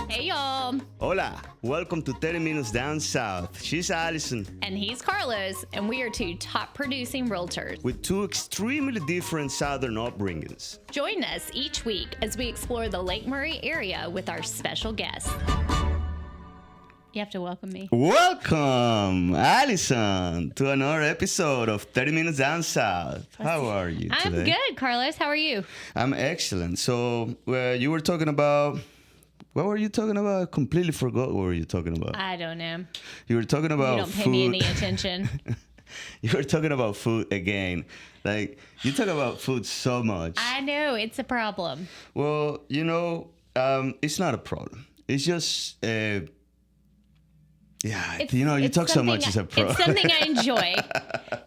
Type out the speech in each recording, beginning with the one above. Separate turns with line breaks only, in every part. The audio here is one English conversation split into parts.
Hey, y'all.
Hola, welcome to 30 Minutes Down South. She's Allison.
And he's Carlos, and we are two top producing realtors.
With two extremely different Southern upbringings.
Join us each week as we explore the Lake Murray area with our special guests. You have to welcome me.
Welcome, Allison, to another episode of 30 Minutes Down South. How are you today?
I'm good, Carlos. How are you?
I'm excellent. So, you were talking about... What were you talking about? I completely forgot what were you talking about.
I don't know.
You were talking about
You don't pay me any attention.
You were talking about food again. Like, you talk about food so much.
I know. It's a problem.
Well, it's not a problem. It's just... you talk so much, it's a problem.
It's something I enjoy.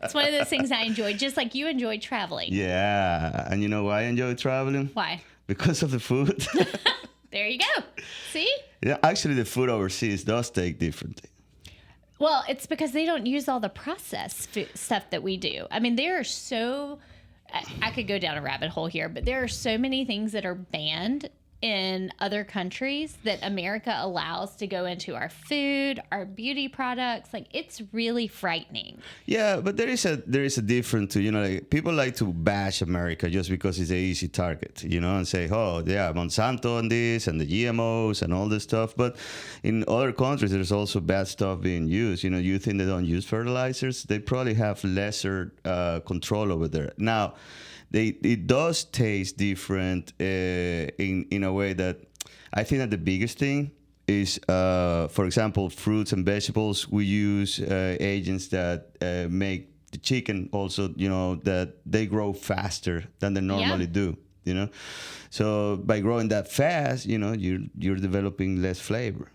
It's one of those things I enjoy, just like you enjoy traveling.
Yeah. And you know why I enjoy traveling?
Why?
Because of the food.
There you go. See?
Yeah, actually, the food overseas does taste differently.
Well, it's because they don't use all the processed food stuff that we do. I mean, there are I could go down a rabbit hole here, but there are so many things that are banned in other countries that America allows to go into our food, our beauty products. Like, it's really frightening.
Yeah, but there is a difference to, like, people like to bash America just because it's an easy target, and say, oh, yeah, Monsanto and this and the GMOs and all this stuff. But in other countries, there's also bad stuff being used. You think they don't use fertilizers? They probably have lesser control over there. Now, it does taste different in a way that I think that the biggest thing is, for example, fruits and vegetables. We use agents that make the chicken also, that they grow faster than they normally do. So by growing that fast, you're developing less flavor.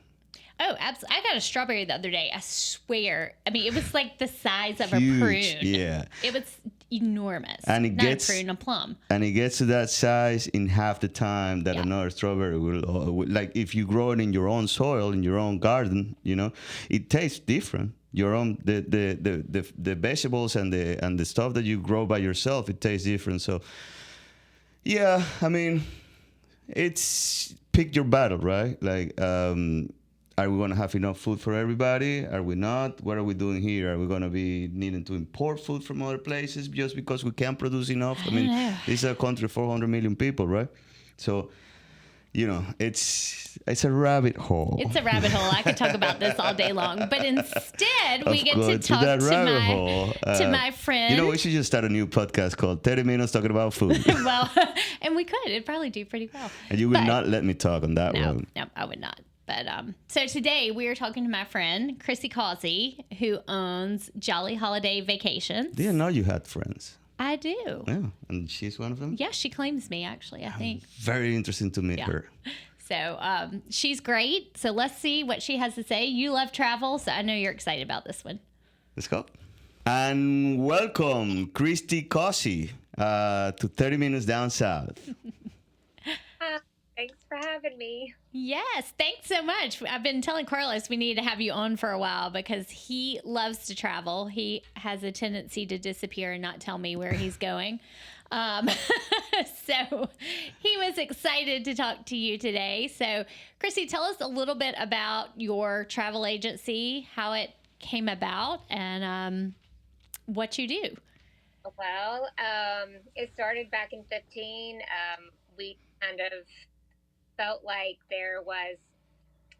Oh, absolutely. I got a strawberry the other day. I swear. I mean, it was like the size of
Huge,
a prune.
Yeah.
It was enormous.
And it
Not
gets,
a prune, a plum.
And it gets to that size in half the time that another strawberry will. Like, if you grow it in your own soil, in your own garden, it tastes different. Your own the vegetables and the stuff that you grow by yourself, it tastes different. So, yeah, I mean, it's pick your battle, right? Like, are we going to have enough food for everybody? Are we not? What are we doing here? Are we going to be needing to import food from other places just because we can't produce enough? I mean, this is a country of 400 million people, right? So, it's a rabbit hole.
It's a rabbit hole. I could talk about this all day long. But instead, we get to talk to my friend.
We should just start a new podcast called 30 Minutes Talking About Food.
Well, and we could. It'd probably do pretty well.
And you would not let me talk on that one.
No, I would not. But so today we are talking to my friend, Christie Causey, who owns Jolly Holiday Vacations.
Didn't know you had friends.
I do.
Yeah, and she's one of them?
Yeah, she claims me, actually, I think.
Very interesting to meet her.
So she's great. So let's see what she has to say. You love travel, so I know you're excited about this one.
Let's go. And welcome, Christie Causey, to 30 Minutes Down South.
Thanks for having me.
Yes, thanks so much. I've been telling Carlos we need to have you on for a while because he loves to travel. He has a tendency to disappear and not tell me where he's going. So he was excited to talk to you today. So, Christie, tell us a little bit about your travel agency, how it came about, and what you do.
Well, it started back in 2015. We kind of felt like there was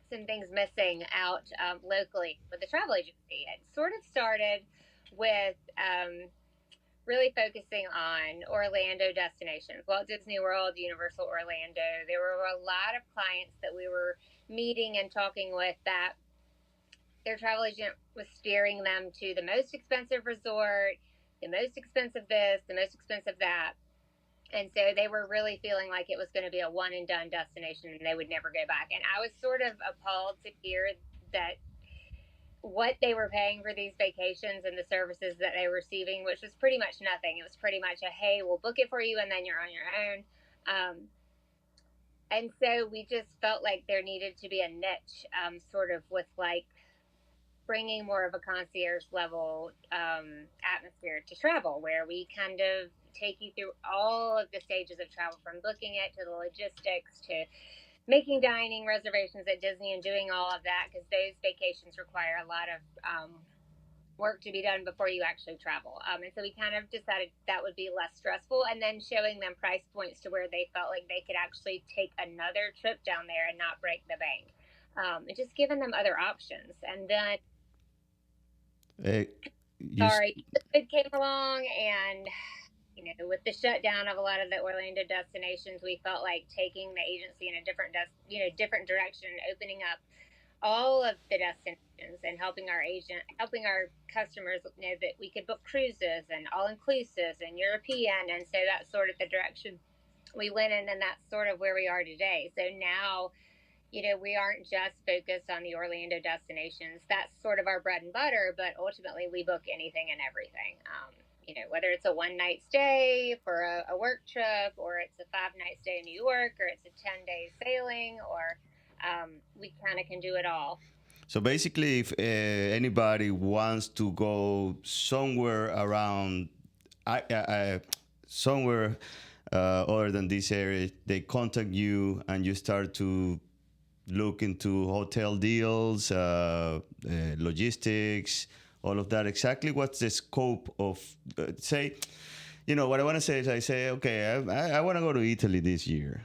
some things missing out locally with the travel agency. It sort of started with really focusing on Orlando destinations, Walt Disney World, Universal Orlando. There were a lot of clients that we were meeting and talking with that their travel agent was steering them to the most expensive resort, the most expensive this, the most expensive that. And so they were really feeling like it was going to be a one and done destination and they would never go back. And I was sort of appalled to hear that what they were paying for these vacations and the services that they were receiving, which was pretty much nothing. It was pretty much a, hey, we'll book it for you and then you're on your own. And so we just felt like there needed to be a niche sort of with like bringing more of a concierge level atmosphere to travel, where we kind of take you through all of the stages of travel, from booking it to the logistics to making dining reservations at Disney and doing all of that, because those vacations require a lot of work to be done before you actually travel. And so we kind of decided that would be less stressful, and then showing them price points to where they felt like they could actually take another trip down there and not break the bank. And just giving them other options. And then,
Uh, you, s-
sorry, it came along, and with the shutdown of a lot of the Orlando destinations, we felt like taking the agency in a different direction, opening up all of the destinations and helping our customers know that we could book cruises and all inclusives and European. And so that's sort of the direction we went in, and that's sort of where we are today. So now, we aren't just focused on the Orlando destinations. That's sort of our bread and butter, but ultimately we book anything and everything. Whether it's a 1 night stay for a work trip, or it's a 5 night stay in New York, or it's a 10 day sailing, or we kind of can do it all.
so basically, if anybody wants to go somewhere around, somewhere other than this area, they contact you and you start to look into hotel deals, logistics, all of that. Exactly what's the scope of, say, what I want to say is I say, okay, I want to go to Italy this year.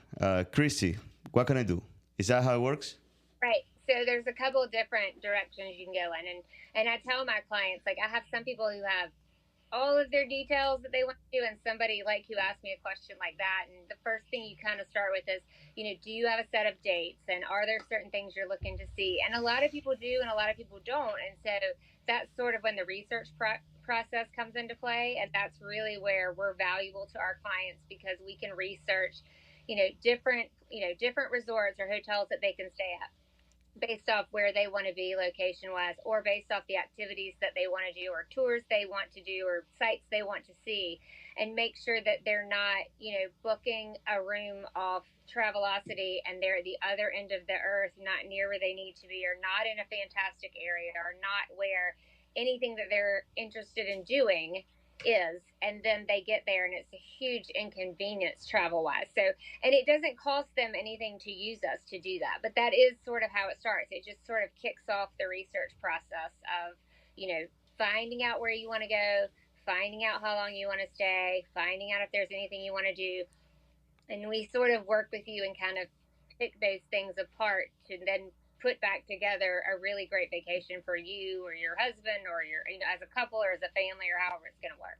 Christy, what can I do? Is that how it works?
Right. So there's a couple of different directions you can go in, and I tell my clients, like, I have some people who have all of their details that they want to do, and somebody like who asked me a question like that, and the first thing you kind of start with is, do you have a set of dates, and are there certain things you're looking to see? And a lot of people do, and a lot of people don't. And so that's sort of when the research process comes into play, and that's really where we're valuable to our clients, because we can research different resorts or hotels that they can stay at, based off where they want to be location wise, or based off the activities that they want to do, or tours they want to do, or sites they want to see, and make sure that they're not booking a room off Travelocity and they're at the other end of the earth, not near where they need to be, or not in a fantastic area, or not where anything that they're interested in doing is. And then they get there and it's a huge inconvenience travel wise. So, and it doesn't cost them anything to use us to do that, but that is sort of how it starts. It just sort of kicks off the research process of finding out where you want to go, finding out how long you want to stay, finding out if there's anything you want to do, and we sort of work with you and kind of pick those things apart to then put back together a really great vacation for you or your husband, or your as a couple or as a family, or however it's going to work.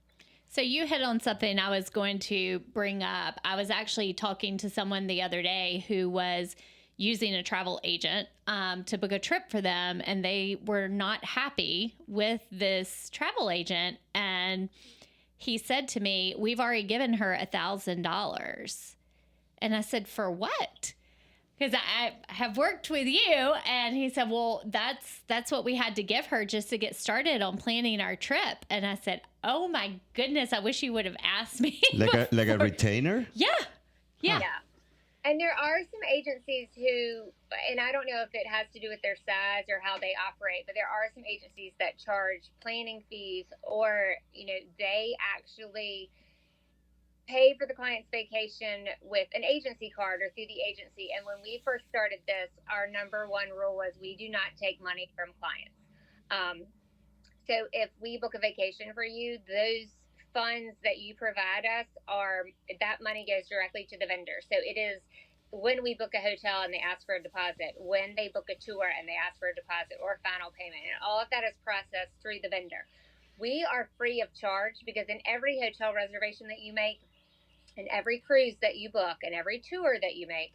So you hit on something I was going to bring up. I was actually talking to someone the other day who was using a travel agent to book a trip for them, and they were not happy with this travel agent. And he said to me, "We've already given her $1,000." And I said, "For what?" Because I have worked with you. And he said, "Well, that's what we had to give her just to get started on planning our trip." And I said, "Oh my goodness, I wish you would have asked me."
Like a retainer?
Yeah. Yeah.
Yeah. And there are some agencies who, and I don't know if it has to do with their size or how they operate, but there are some agencies that charge planning fees, or, they actually pay for the client's vacation with an agency card or through the agency. And when we first started this, our number one rule was we do not take money from clients. Um, so if we book a vacation for you, those funds that you provide us that money goes directly to the vendor. So it is when we book a hotel and they ask for a deposit, when they book a tour and they ask for a deposit or final payment, and all of that is processed through the vendor. We are free of charge, because in every hotel reservation that you make, and every cruise that you book, and every tour that you make,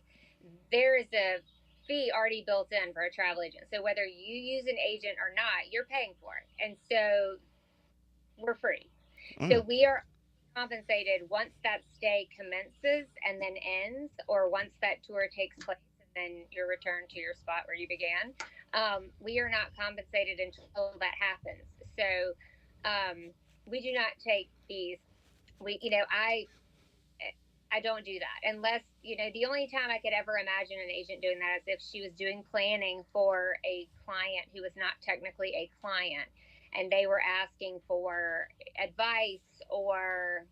there is a fee already built in for a travel agent. So whether you use an agent or not, you're paying for it. And so we're free. So we are compensated once that stay commences and then ends, or once that tour takes place and then you're returned to your spot where you began. We are not compensated until that happens. So we do not take fees. I don't do that unless, the only time I could ever imagine an agent doing that is if she was doing planning for a client who was not technically a client, and they were asking for advice or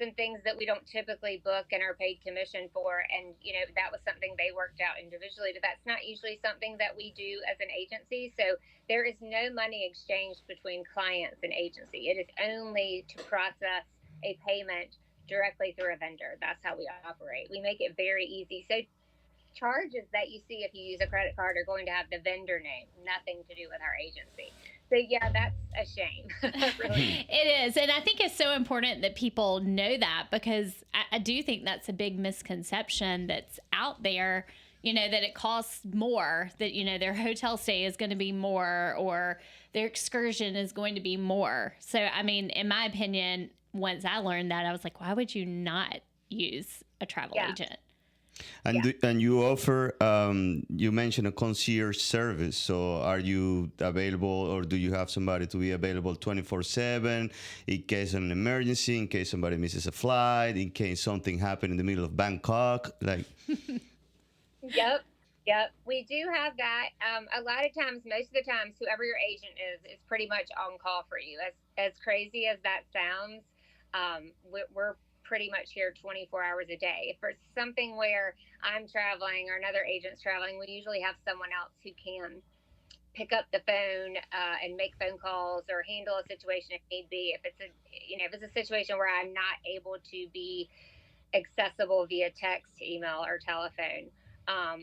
some things that we don't typically book and are paid commission for. And, that was something they worked out individually, but that's not usually something that we do as an agency. So there is no money exchanged between clients and agency. It is only to process a payment directly through a vendor. That's how we operate. We make it very easy. So charges that you see if you use a credit card are going to have the vendor name, nothing to do with our agency. So yeah, that's a shame. Really.
It is. And I think it's so important that people know that, because I do think that's a big misconception that's out there, that it costs more, that, their hotel stay is going to be more, or their excursion is going to be more. So, I mean, in my opinion, once I learned that, I was like, why would you not use a travel agent?
And and you offer, you mentioned a concierge service. So are you available, or do you have somebody to be available 24/7 in case of an emergency, in case somebody misses a flight, in case something happened in the middle of Bangkok? Like,
Yep. We do have that. A lot of times, most of the times, whoever your agent is pretty much on call for you. As crazy as that sounds, we're pretty much here 24 hours a day. If it's something where I'm traveling or another agent's traveling, we usually have someone else who can pick up the phone and make phone calls or handle a situation if need be. If it's a situation where I'm not able to be accessible via text, email, or telephone,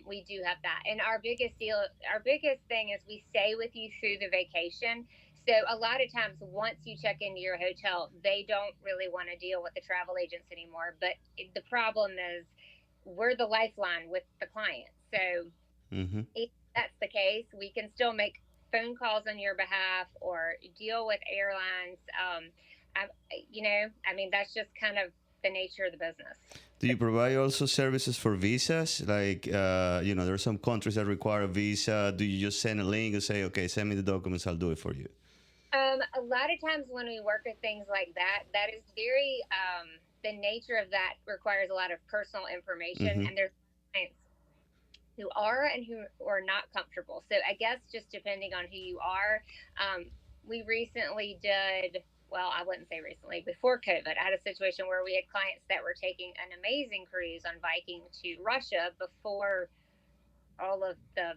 we do have that. And our biggest thing is we stay with you through the vacation. So a lot of times, once you check into your hotel, they don't really want to deal with the travel agents anymore. But the problem is we're the lifeline with the client. So if that's the case, we can still make phone calls on your behalf or deal with airlines. That's just kind of the nature of the business.
do you provide also services for visas? Like, there are some countries that require a visa. Do you just send a link and say, okay, send me the documents, I'll do it for you?
A lot of times when we work with things like that, that is very, the nature of that requires a lot of personal information, and there's clients who are and who are not comfortable. So I guess just depending on who you are, we recently did, well, I wouldn't say recently, before COVID, I had a situation where we had clients that were taking an amazing cruise on Viking to Russia before all of the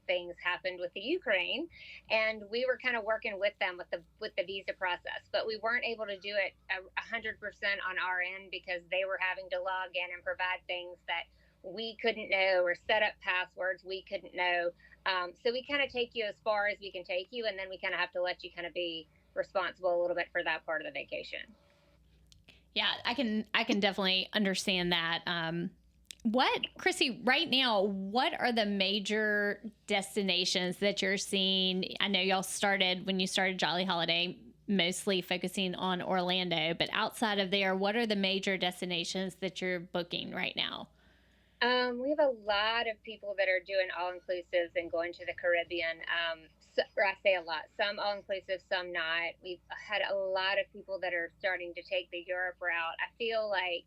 things happened with the Ukraine, and we were kind of working with them with the visa process, but we weren't able to do it 100% on our end because they were having to log in and provide things that we couldn't know, or set up passwords we couldn't know. So we kind of take you as far as we can take you, and then we kind of have to let you kind of be responsible a little bit for that part of the vacation.
Yeah, I can definitely understand that. Chrissy, right now, what are the major destinations that you're seeing? I know y'all when you started Jolly Holiday, mostly focusing on Orlando, but outside of there, what are the major destinations that you're booking right now?
We have a lot of people that are doing all-inclusives and going to the Caribbean. I say a lot, some all-inclusive, some not. We've had a lot of people that are starting to take the Europe route. I feel like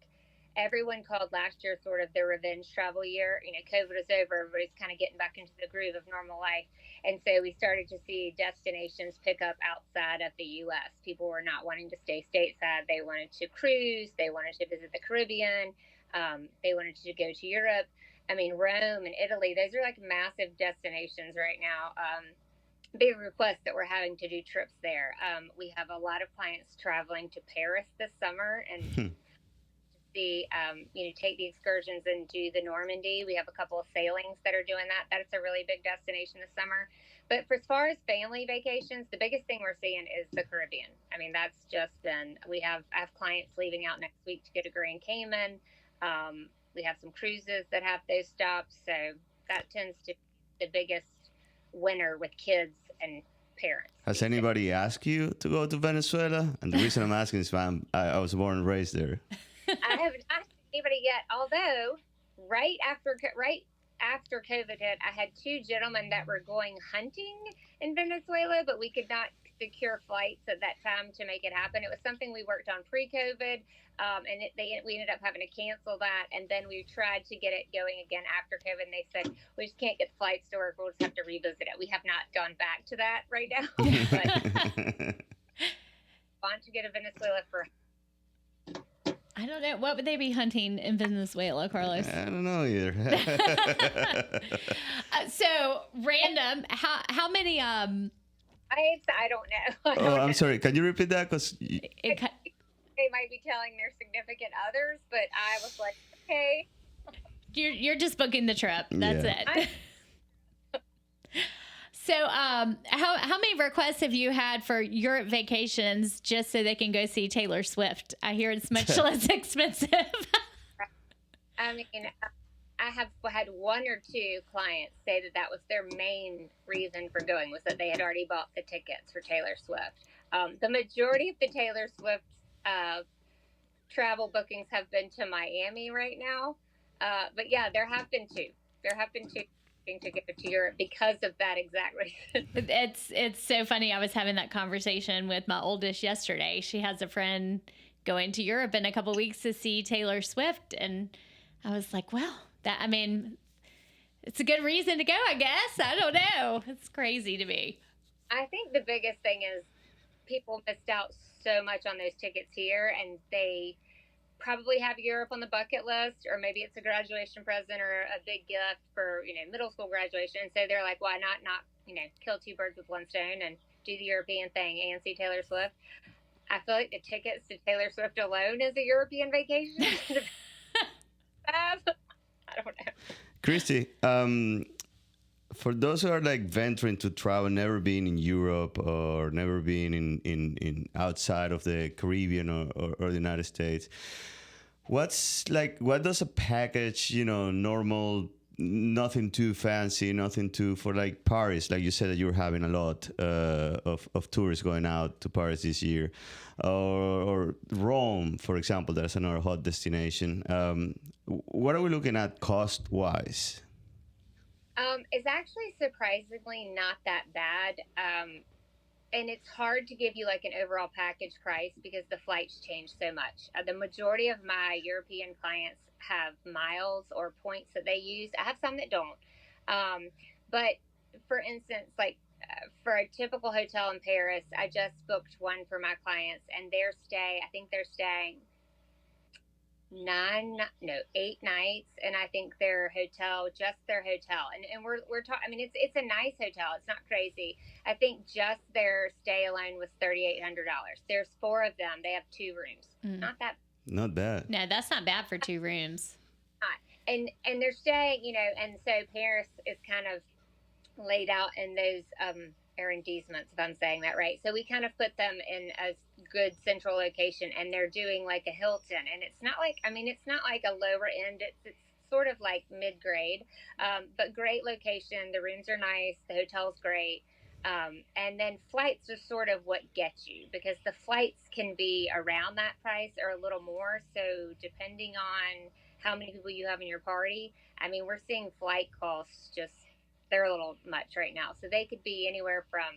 everyone called last year sort of the revenge travel year. COVID is over. Everybody's kind of getting back into the groove of normal life. And so we started to see destinations pick up outside of the U.S. People were not wanting to stay stateside. They wanted to cruise. They wanted to visit the Caribbean. They wanted to go to Europe. Rome and Italy, those are like massive destinations right now. Big requests that we're having to do trips there. We have a lot of clients traveling to Paris this summer and take the excursions and do the Normandy. We have a couple of sailings that are doing that. That's a really big destination this summer. But as far as family vacations, the biggest thing we're seeing is the Caribbean. That's just been, I have clients leaving out next week to go to Grand Cayman. We have some cruises that have those stops. So that tends to be the biggest winner with kids and parents.
Has anybody asked you to go to Venezuela? And the reason I'm asking is I was born and raised there.
I haven't asked anybody yet, although right after COVID hit, I had two gentlemen that were going hunting in Venezuela, but we could not secure flights at that time to make it happen. It was something we worked on pre-COVID, and we ended up having to cancel that, and then we tried to get it going again after COVID, and they said, we just can't get the flights to work, we'll just have to revisit it. We have not gone back to that right now, but want to go to Venezuela for
I don't know. What would they be hunting in Venezuela, Carlos?
I don't know either.
So random. How many?
I don't know. I
Oh,
don't
I'm
know.
sorry. Can you repeat that? Because
It,
They might be telling their significant others, but I was like, okay.
you're just booking the trip. That's
Yeah.
it. So, how many requests have you had for Europe vacations just so they can go see Taylor Swift? I hear it's much less expensive.
I mean, I have had one or two clients say that that was their main reason for going, was that they had already bought the tickets for Taylor Swift. The majority of the Taylor Swift travel bookings have been to Miami right now. But yeah, there have been two. There have been two to go to Europe because of that exact reason.
It's so funny. I was having that conversation with my oldest yesterday. She has a friend going to Europe in a couple weeks to see Taylor Swift, and I was like, well, I mean, it's a good reason to go, I guess. I don't know. It's crazy to me.
I think the biggest thing is people missed out so much on those tickets here, and they probably have Europe on the bucket list, or maybe it's a graduation present or a big gift for, middle school graduation. And so they're like, why not, kill two birds with one stone and do the European thing and see Taylor Swift. I feel like the tickets to Taylor Swift alone is a European vacation. I don't know.
Christy, for those who are like venturing to travel, never been in Europe or never been in outside of the Caribbean or the United States, what does a package, normal, nothing too fancy, nothing too, for like Paris, like you said that you're having a lot of tourists going out to Paris this year, or Rome, for example, that's another hot destination. What are we looking at cost-wise?
It's actually surprisingly not that bad. And it's hard to give you like an overall package price because the flights change so much. The majority of my European clients have miles or points that they use. I have some that don't. But for instance, like for a typical hotel in Paris, I just booked one for my clients, and I think they're staying 8 nights, and I think their hotel, and we're talking. I mean, it's a nice hotel. It's not crazy. I think just their stay alone was $3,800. There's 4 of them. They have 2 rooms. Not that.
Not bad.
No, that's not bad for 2 rooms.
And they're staying, and so Paris is kind of laid out in those arrondissements, if I'm saying that right. So we kind of put them in a good central location, and they're doing like a Hilton, and it's not like a lower end. It's sort of like mid-grade, but great location. The rooms are nice. The hotel's great. And then flights are sort of what gets you, because the flights can be around that price or a little more. So depending on how many people you have in your party, I mean, we're seeing flight costs they're a little much right now. So they could be anywhere from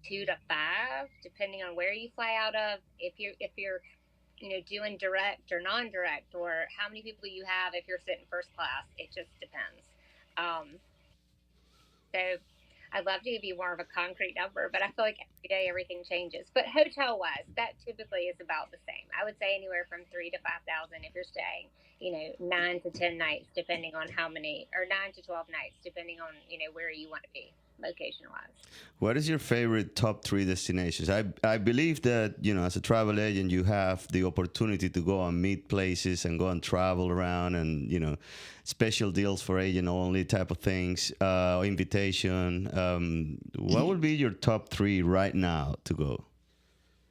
2 to 5, depending on where you fly out of. If you're doing direct or non-direct, or how many people you have if you're sitting first class, it just depends. So I'd love to give you more of a concrete number, but I feel like every day everything changes. But hotel wise, that typically is about the same. I would say anywhere from 3 to 5,000 if you're staying, 9 to 10 nights, depending on how many, or 9 to 12 nights, depending on, where you want to be location wise.
What is your favorite top 3 destinations? I believe that, as a travel agent, you have the opportunity to go and meet places and go and travel around, and, special deals for agent only type of things, invitation. What would be your top 3 right now to go?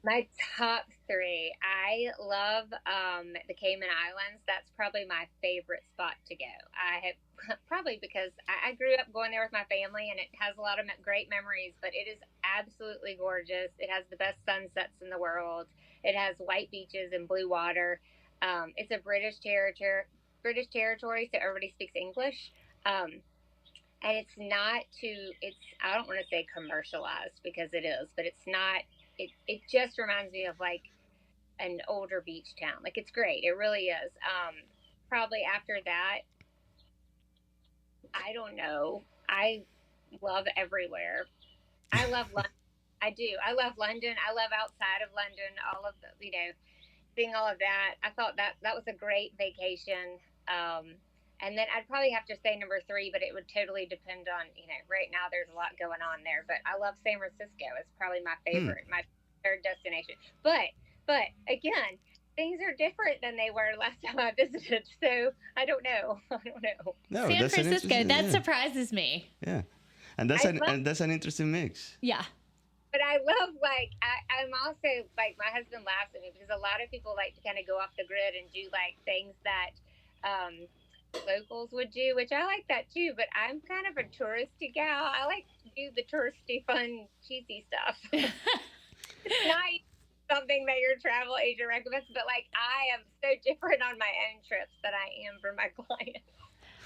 My top 3. I love the Cayman Islands. That's probably my favorite spot to go. I have probably because I grew up going there with my family, and it has a lot of great memories. But it is absolutely gorgeous. It has the best sunsets in the world. It has white beaches and blue water. It's a British territory, so everybody speaks English. And it's not I don't want to say commercialized, because it is, but it's not. It just reminds me of like an older beach town. Like, it's great. It really is. Probably after that, I don't know. I love everywhere. I love London. I do. I love London. I love outside of London. All of the, seeing all of that. I thought that was a great vacation. And then I'd probably have to say number three, but it would totally depend on, right now there's a lot going on there. But I love San Francisco. It's probably my favorite, my third destination. But again, things are different than they were last time I visited. So I don't know.
No,
San
that's an
Francisco,
interesting-
that
yeah.
surprises me.
Yeah, and that's an interesting mix.
Yeah.
But I love, I'm also, my husband laughs at me because a lot of people like to kind of go off the grid and do, things that locals would do, which I like that too, but I'm kind of a touristy gal. I like to do the touristy, fun, cheesy stuff. It's not something that your travel agent recommends, but, I am so different on my own trips than I am for my clients.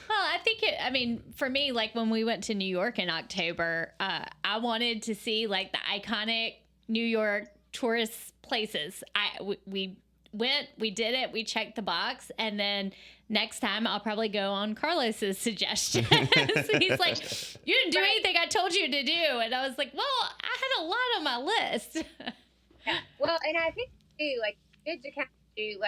Well, I think for me, when we went to New York in October, I wanted to see the iconic New York tourist places. We went, we did it, we checked the box, and then next time I'll probably go on Carlos's suggestions. He's like, "You didn't do anything I told you to do," and I was like, "Well, I had a lot on my list."
Yeah. Well, and I think too, good to kind of do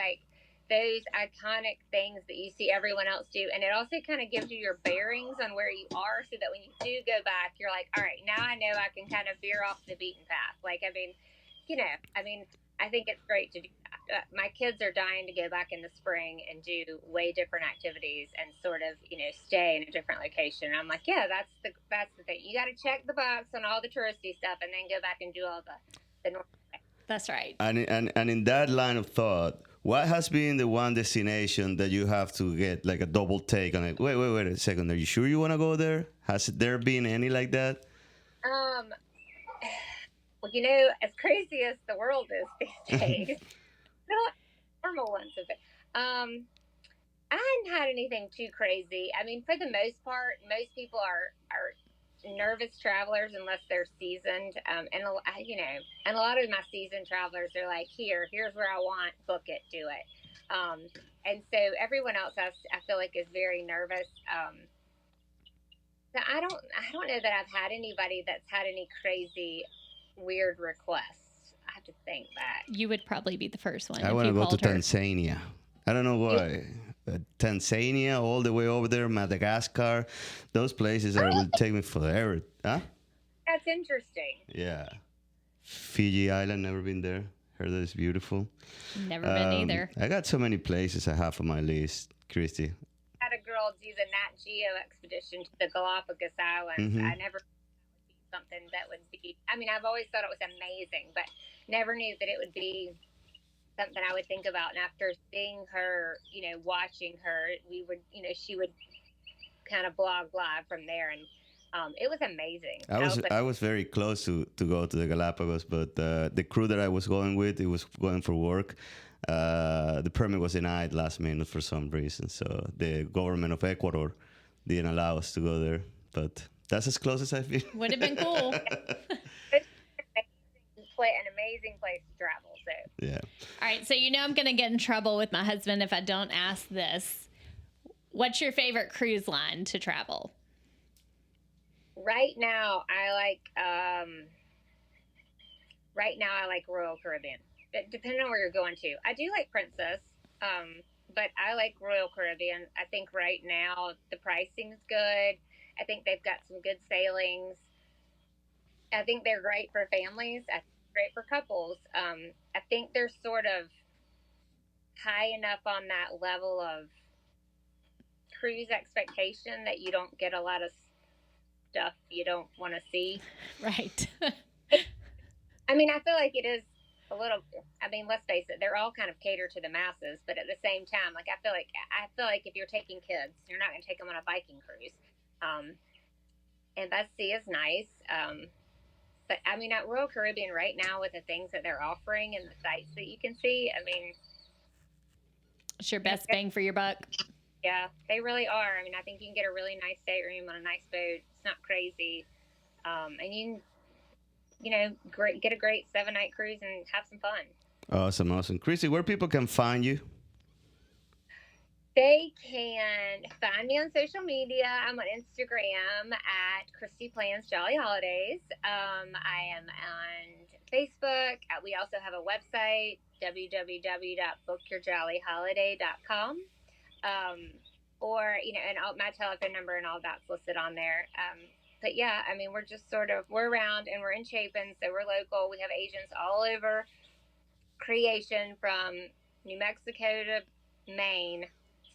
those iconic things that you see everyone else do, and it also kind of gives you your bearings on where you are, so that when you do go back, you're like, all right, now I know I can kind of veer off the beaten path. I think it's great to do that. My kids are dying to go back in the spring and do way different activities and sort of, stay in a different location. And I'm like, yeah, that's the thing. You got to check the box on all the touristy stuff and then go back and do all the normal things.
That's right.
And in that line of thought, what has been the one destination that you have to get a double take on it? Wait a second. Are you sure you want to go there? Has there been any like that?
Well, as crazy as the world is these days, not normal ones of it. I hadn't had anything too crazy. For the most part, most people are nervous travelers unless they're seasoned. And a lot of my seasoned travelers are like, here's where I want, book it, do it. And so everyone else I feel like is very nervous. So I don't know that I've had anybody that's had any crazy weird requests. I have to think back.
You would probably be the first one.
I want to go to Tanzania. I don't know why. Tanzania, all the way over there, Madagascar. Those places will take me forever. Huh?
That's interesting.
Yeah. Fiji Island, never been there. Heard that it's beautiful.
Never been either.
I got so many places I have on my list, Christy.
I had a girl do the Nat Geo expedition to the Galapagos Islands.
Mm-hmm.
I never something that would be, I've always thought it was amazing, but never knew that it would be something I would think about. And after seeing her, watching her, she would kind of blog live from there, and it was amazing.
I was very close to go to the Galapagos, but the crew that I was going with, it was going for work. The permit was denied last minute for some reason, so the government of Ecuador didn't allow us to go there. But that's as close as I've been.
Would have been cool.
An amazing place to travel. So
yeah.
All right, so I'm going to get in trouble with my husband if I don't ask this. What's your favorite cruise line to travel?
Right now, I like Royal Caribbean. Depending on where you're going to, I do like Princess, but I like Royal Caribbean. I think right now the pricing's good. I think they've got some good sailings. I think they're great for families. I think they're great for couples. I think they're sort of high enough on that level of cruise expectation that you don't get a lot of stuff you don't want to see.
Right.
I feel like it is a little, let's face it, they're all kind of catered to the masses, but at the same time, I feel like if you're taking kids, you're not going to take them on a Viking cruise. And that sea is nice. But at Royal Caribbean right now, with the things that they're offering and the sites that you can see,
it's your best bang for your buck.
Yeah, they really are. I think you can get a really nice stateroom on a nice boat. It's not crazy. And you can, get a great 7-night cruise and have some fun.
Awesome. Christy, where people can find you?
They can find me on social media. I'm on Instagram at Christie Plans Jolly Holidays. I am on Facebook. We also have a website, www.bookyourjollyholiday.com. Or, and my telephone number and all that's listed on there. But yeah, I mean, we're around and we're in Chapin, so we're local. We have agents all over creation from New Mexico to Maine.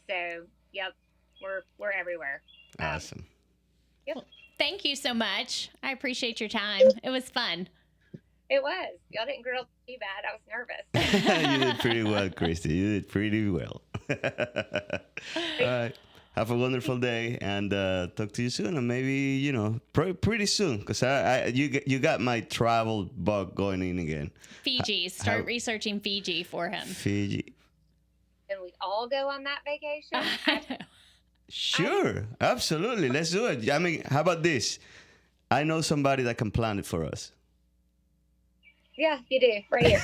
So, yep, we're everywhere.
Awesome.
Yep.
Well, thank you so much. I appreciate your time. It was fun.
It was. Y'all didn't grill too bad. I was nervous.
You did pretty well, Christy. You did pretty well. All right. Have a wonderful day, and talk to you soon, and maybe pretty soon, because you got my travel bug going in again.
Fiji. Start researching Fiji for him.
Fiji.
Can we all go on that vacation?
Sure, absolutely. Let's do it. I mean, how about this? I know somebody that can plan it for us.
Yeah, you do. Right here.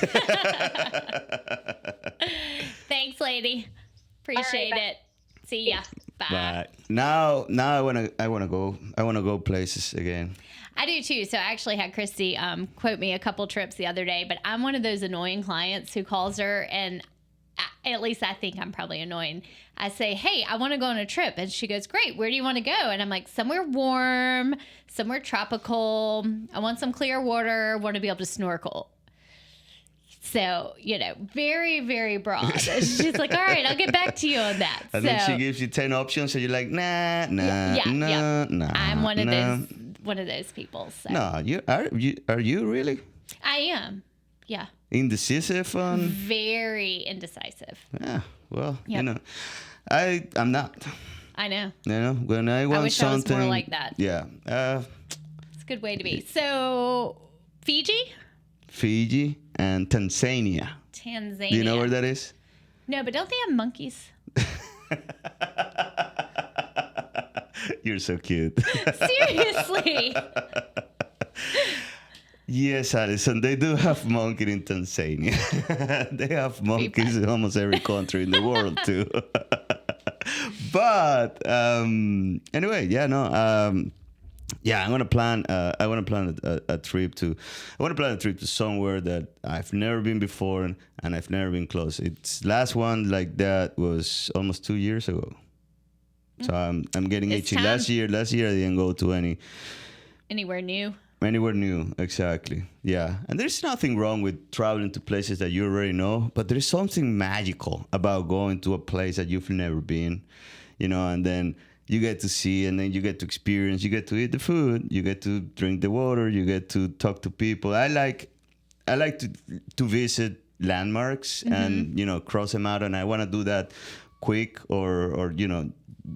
Thanks, lady. Appreciate it. See ya. Bye.
But now I wanna go places again.
I do too. So I actually had Christy quote me a couple trips the other day, but I'm one of those annoying clients who calls her, and at least I think I'm probably annoying. I say, hey, I want to go on a trip. And she goes, great. Where do you want to go? And I'm like, somewhere warm, somewhere tropical. I want some clear water, want to be able to snorkel. So, very, very broad. She's like, all right, I'll get back to you on that.
And then she gives you 10 options, and you're like, nah.
I'm one of those people. So.
No, are you really?
I am. Yeah.
Indecisive on?
Very indecisive.
Yeah. Well,
Yep.
I'm not.
I know.
When I want
wish
something.
I was more like that.
Yeah.
It's a good way to be. So,
Fiji and Tanzania.
Tanzania.
Do you know where that is?
No, but don't they have monkeys?
You're so cute.
Seriously.
Yes, Alison, they do have monkeys in Tanzania. They have monkeys in almost every country in the world too. But anyway, I'm gonna plan. I want to plan a trip to. I want to plan a trip to somewhere that I've never been before, and I've never been close. Its last one like that was almost 2 years ago. So I'm getting itchy. Last year I didn't go to
Anywhere new.
Anywhere new, exactly. Yeah. And there's nothing wrong with traveling to places that you already know, but there's something magical about going to a place that you've never been, and then you get to see, and then you get to experience, you get to eat the food, you get to drink the water, you get to talk to people. I like to visit landmarks and, cross them out, and I want to do that quick or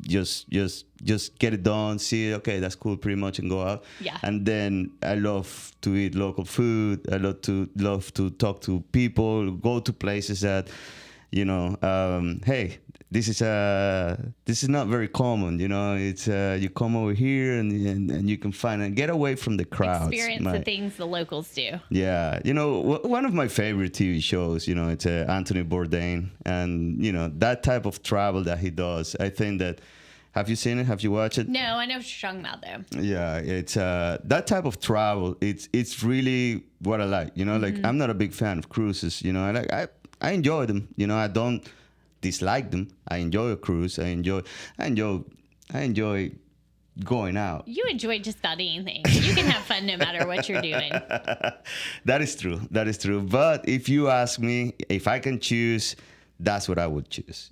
just get it done, see it, okay, that's cool, pretty much, and go out.
Yeah.
And then I love to eat local food. I love to talk to people, go to places that, hey, this is not very common. It's you come over here and you can find and get away from the crowds.
Experience the things the locals do.
Yeah, one of my favorite TV shows, it's Anthony Bourdain, and that type of travel that he does. I think that. Have you seen it? Have you watched it?
No, I know what you're talking about though.
Yeah, it's that type of travel. It's really what I like. Like I'm not a big fan of cruises. I enjoy them. I don't dislike them. I enjoy a cruise. I enjoy going out.
You enjoy just about anything. You can have fun no matter what you're doing.
That is true. But if you ask me if I can choose, that's what I would choose.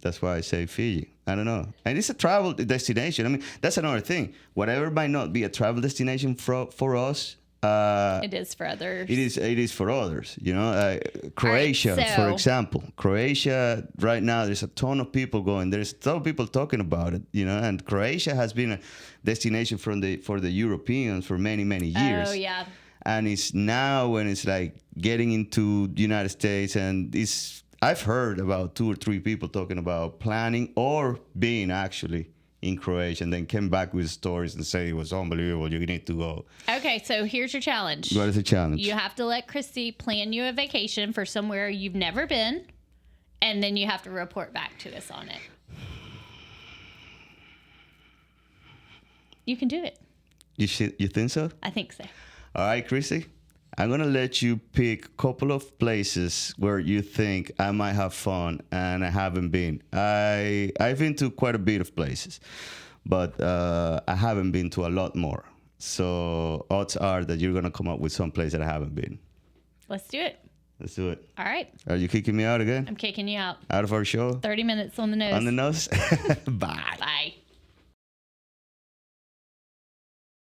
That's why I say Fiji. I don't know. And it's a travel destination. I mean, that's another thing. Whatever might not be a travel destination for us,
it is for others.
It is for others. Croatia,
right,
for example. Croatia right now, there's a ton of people going. There's a ton of people talking about it. And Croatia has been a destination for the Europeans for many, many years.
Oh yeah.
And it's now when it's like getting into the United States, and I've heard about 2 or 3 people talking about planning or being actually in Croatia, and then came back with stories and say it was unbelievable. You need to go.
Okay, so here's your challenge.
What is the challenge?
You have to let Christy plan you a vacation for somewhere you've never been, and then you have to report back to us on it. You can do it.
You think so?
I think so.
All right, Christy. I'm gonna let you pick a couple of places where you think I might have fun and I haven't been. I've been to quite a bit of places, but I haven't been to a lot more. So odds are that you're gonna come up with some place that I haven't been.
Let's do it.
Let's do it.
All right.
Are you kicking me out again?
I'm kicking you out.
Out of our show?
30 minutes on the nose.
On the nose? Bye.
Bye.